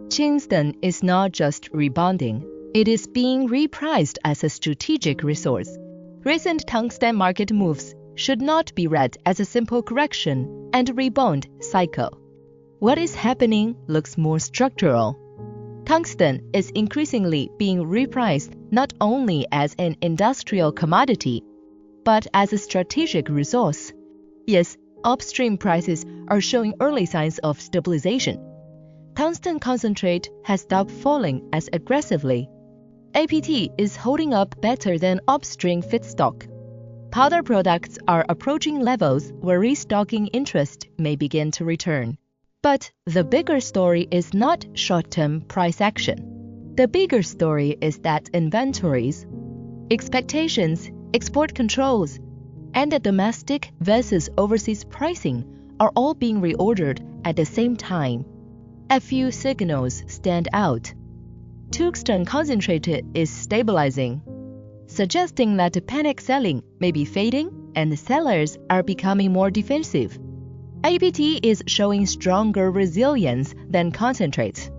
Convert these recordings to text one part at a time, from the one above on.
Tungsten is not just rebounding, it is being repriced as a strategic resource. Recent tungsten market moves should not be read as a simple correction and rebound cycle. What is happening looks more structural. Tungsten is increasingly being repriced not only as an industrial commodity, but as a strategic resource. Yes, upstream prices are showing early signs of stabilization. Tungsten concentrate has stopped falling as aggressively. APT is holding up better than upstream feedstock. Powder products are approaching levels where restocking interest may begin to return. But the bigger story is not short-term price action. The bigger story is that inventories, expectations, export controls, and the domestic versus overseas pricing are all being reordered at the same time. A few signals stand out. Tungsten concentrate is stabilizing, suggesting that panic selling may be fading and sellers are becoming more defensive. APT is showing stronger resilience than concentrates,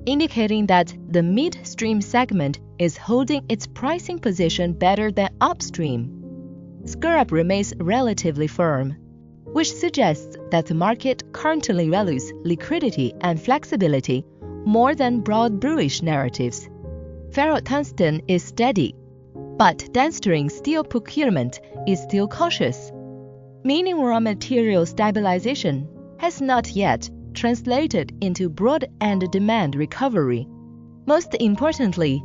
indicating that the midstream segment is holding its pricing position better than upstream. Scrap remains relatively firm, which suggests that the market currently values liquidity and flexibility more than broad bullish narratives. Ferrotungsten is steady, but downstream steel procurement is still cautious, meaning raw material stabilization has not yet translated into broad-end demand recovery. Most importantly,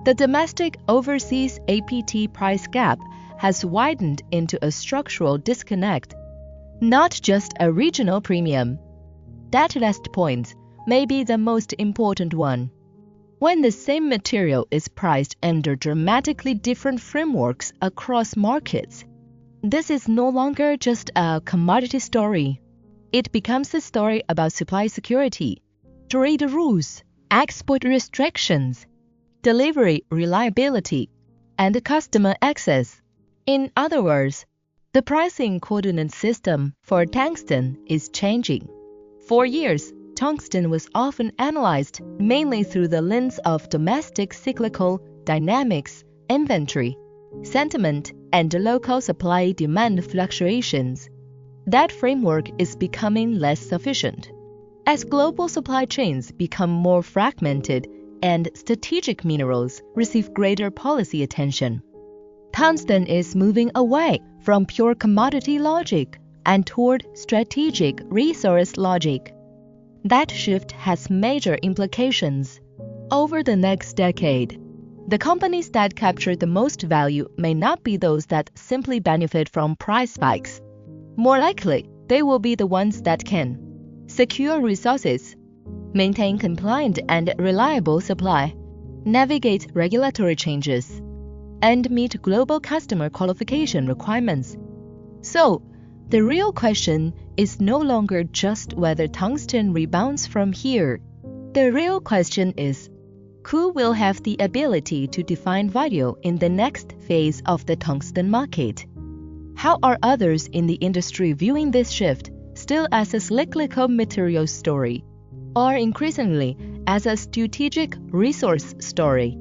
the domestic-overseas APT price gap has widened into a structural disconnect, not just a regional premium. That last point may be the most important one. When the same material is priced under dramatically different frameworks across markets, this is no longer just a commodity story. It becomes a story about supply security, trade rules, export restrictions, delivery reliability, and customer access. In other words, the pricing coordinate system for tungsten is changing. For years, tungsten was often analyzed mainly through the lens of domestic cyclical dynamics, inventory, sentiment, and local supply-demand fluctuations. That framework is becoming less sufficient. As global supply chains become more fragmented and strategic minerals receive greater policy attention, tungsten is moving away from pure commodity logic and toward strategic resource logic. That shift has major implications. Over the next decade, the companies that capture the most value may not be those that simply benefit from price spikes. More likely, they will be the ones that can secure resources, maintain compliant and reliable supply, navigate regulatory changes, and meet global customer qualification requirements. So, the real question is no longer just whether tungsten rebounds from here. The real question is, who will have the ability to define value in the next phase of the tungsten market? How are others in the industry viewing this shift still as a cyclical material story, or increasingly as a strategic resource story?